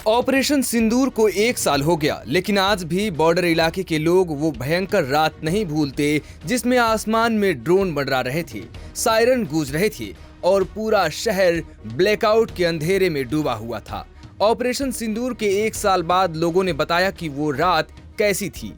Operation सिंदूर को 1 साल हो गया, लेकिन आज भी बॉर्डर इलाके के लोग वो भयंकर रात नहीं भूलते जिसमें आसमान में ड्रोन मंडरा रहे थे, सायरन गूंज रहे थे और पूरा शहर ब्लैकआउट के अंधेरे में डूबा हुआ था। ऑपरेशन सिंदूर के 1 साल बाद लोगों ने बताया कि वो रात कैसी थी।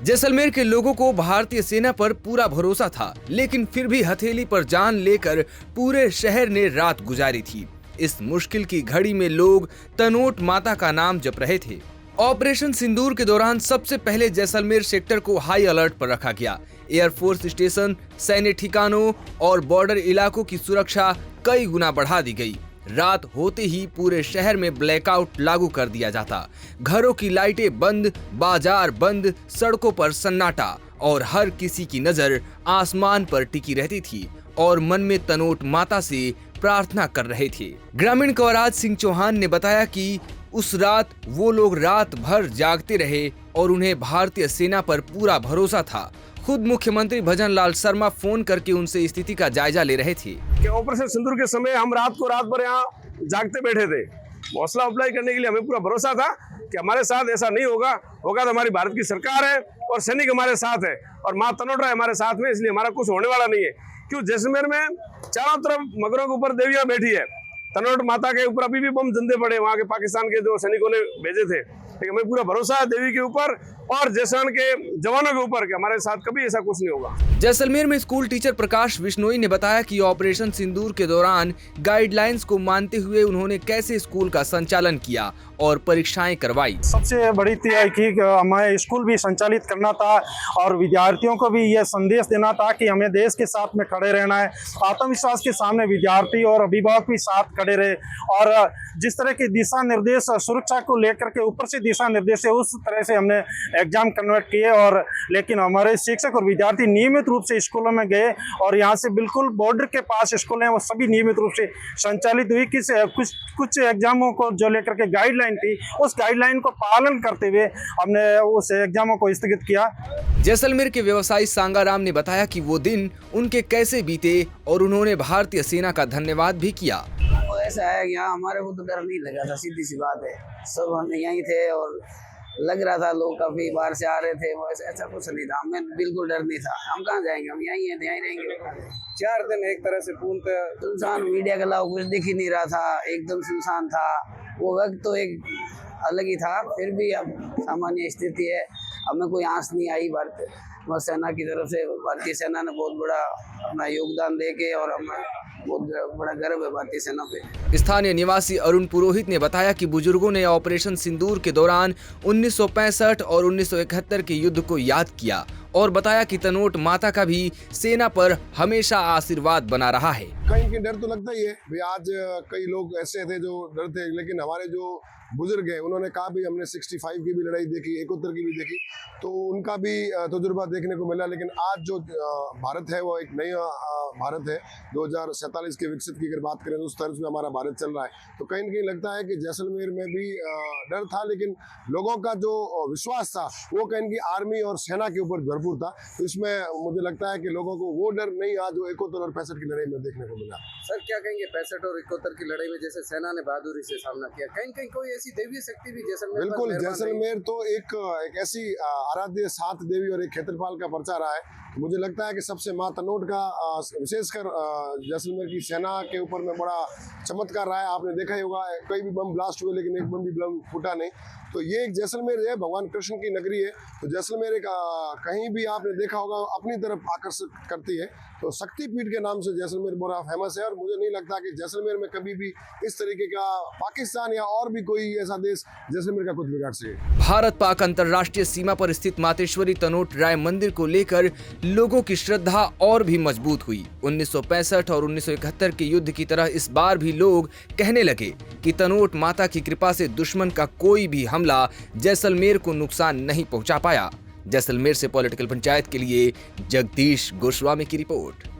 जैसलमेर के लोगों को भारतीय सेना पर पूरा भरोसा था, लेकिन फिर भी हथेली पर जान लेकर पूरे शहर ने रात गुजारी थी। इस मुश्किल की घड़ी में लोग तनोट माता का नाम जप रहे थे। ऑपरेशन सिंदूर के दौरान सबसे पहले जैसलमेर सेक्टर को हाई अलर्ट पर रखा गया। एयरफोर्स स्टेशन, सैन्य ठिकानों और बॉर्डर इलाकों की सुरक्षा कई गुना बढ़ा दी गई। रात होते ही पूरे शहर में ब्लैकआउट लागू कर दिया जाता। घरों की लाइटें बंद, बाजार बंद, सड़कों पर सन्नाटा और हर किसी की नजर आसमान पर टिकी रहती थी और मन में तनोट माता से प्रार्थना कर रहे थे। ग्रामीण कवराज सिंह चौहान ने बताया कि उस रात वो लोग रात भर जागते रहे और उन्हें भारतीय सेना पर पूरा भरोसा था। खुद मुख्यमंत्री भजन लाल शर्मा फोन करके उनसे स्थिति का जायजा ले रहे थे। कि ऑपरेशन सिंदूर के समय हम रात भर यहाँ जागते बैठे थे। हौसला अफजाई करने के लिए हमें पूरा भरोसा था कि हमारे साथ ऐसा नहीं होगा तो हमारी भारत की सरकार है और सैनिक हमारे साथ है और माँ तनोट हमारे साथ में, इसलिए हमारा कुछ होने वाला नहीं है। क्यों जैसलमेर में चारों तरफ मगरों के ऊपर देवियां बैठी है। तनोट माता के ऊपर अभी भी बम जंदे पड़े वहाँ के पाकिस्तान के जो सैनिकों ने भेजे थे। लेकिन हमें पूरा भरोसा है देवी के ऊपर और जैसलमेर के जवानों के ऊपर कि हमारे साथ कभी ऐसा कुछ नहीं होगा। जैसलमेर में स्कूल टीचर प्रकाश बिश्नोई ने बताया कि ऑपरेशन सिंदूर के दौरान गाइडलाइंस को मानते हुए उन्होंने कैसे स्कूल का संचालन किया और परीक्षाएं करवाई। सबसे बड़ी थी कि हमें स्कूल भी संचालित करना था और विद्यार्थियों को भी यह संदेश देना था कि हमें देश के साथ में खड़े रहना है। आत्मविश्वास के सामने विद्यार्थी और अभिभावक भी साथ खड़े रहे और जिस तरह के दिशा निर्देश सुरक्षा को लेकर के ऊपर से दिशा निर्देश है, उस तरह से हमने एग्जाम कन्वर्ट किए। और लेकिन हमारे शिक्षक और विद्यार्थी नियमित रूप से स्कूलों में गए और यहाँ से बिल्कुल बॉर्डर के पास स्कूल हैं, वो सभी नियमित रूप से संचालित हुई। कुछ एग्जामों को जो लेकर के गाइडलाइन थी, उस गाइडलाइन को पालन करते हुए हमने उस एग्जामों को स्थगित किया। जैसलमेर के व्यवसायी सांगाराम ने बताया कि वो दिन उनके कैसे बीते और उन्होंने भारतीय सेना का धन्यवाद भी किया। ऐसा है यहाँ हमारे को तो डर नहीं लगा था, सीधी सी बात है। सब हम यहीं थे और लग रहा था लोग काफी बाहर से आ रहे थे, वो ऐसा कुछ नहीं था। हमें बिल्कुल डर नहीं था। हम कहाँ जाएंगे, हम यहीं हैं, यहीं रहेंगे। 4 दिन एक तरह से पूर्णतः सुनसान, मीडिया के अलावा कुछ दिख ही नहीं रहा था, एकदम सुनसान था। वो वक्त तो एक अलग ही था। फिर भी अब सामान्य स्थिति है, हमें कोई आस नहीं आई। भारतीय सेना की तरफ से भारतीय सेना ने बहुत बड़ा अपना योगदान दे के और हमें बहुत बड़ा गर्व है भारतीय सेना पे। स्थानीय निवासी अरुण पुरोहित ने बताया कि बुजुर्गों ने ऑपरेशन सिंदूर के दौरान 1965 और 1971 के युद्ध को याद किया और बताया कि तनोट माता का भी सेना पर हमेशा आशीर्वाद बना रहा है। कहीं डर तो लगता ही है भाई। आज कई लोग ऐसे थे जो डरते, लेकिन हमारे जो बुजुर्ग हैं उन्होंने कहा भी हमने 65 की भी लड़ाई देखी, 71 की भी देखी, तो उनका भी तजुर्बा देखने को मिला। लेकिन आज जो भारत है वो एक नया भारत है। 2047 के विकसित की अगर बात करें तो उस तरफ में हमारा भारत चल रहा है। तो कहीं न कहीं लगता है कि जैसलमेर में भी डर था, लेकिन लोगों का जो विश्वास था वो कहीं की आर्मी और सेना के ऊपर भरपूर था। तो इसमें मुझे लगता है कि लोगों को वो डर नहीं आज जो 71 और 65 की लड़ाई में देखने को मिला। सर क्या कहेंगे 65 और 71 की लड़ाई में जैसे सेना ने बहादुरी से सामना किया, कहीं कोई ऐसी देवी शक्ति भी जैसलमेर? बिल्कुल, जैसलमेर तो एक ऐसी आराध्य 7 देवी और एक क्षेत्रपाल का पर्चा रहा है। मुझे लगता है कि सबसे माँ तनोट का विशेषकर जैसलमेर की सेना के ऊपर में बड़ा चमत्कार रहा है। आपने देखा ही होगा, कई भी बम ब्लास्ट हुए लेकिन एक बम भी बम फूटा नहीं। तो ये एक जैसलमेर है, भगवान कृष्ण की नगरी है। तो जैसलमेर एक कहीं भी आपने देखा होगा अपनी तरफ आकर्षित करती है। तो शक्तिपीठ के नाम से जैसलमेर बड़ा फेमस है और मुझे नहीं लगता कि जैसलमेर में कभी भी इस तरीके का पाकिस्तान या और भी कोई ऐसा देश जैसलमेर का कुछ बिगाड़ सके। भारत पाक अंतर्राष्ट्रीय सीमा पर स्थित मातेश्वरी तनोट राय मंदिर को लेकर लोगों की श्रद्धा और भी मजबूत हुई। 1965 और 1971 के युद्ध की तरह इस बार भी लोग कहने लगे कि तनोट माता की कृपा से दुश्मन का कोई भी हमला जैसलमेर को नुकसान नहीं पहुंचा पाया। जैसलमेर से पॉलिटिकल पंचायत के लिए जगदीश गोस्वामी की रिपोर्ट।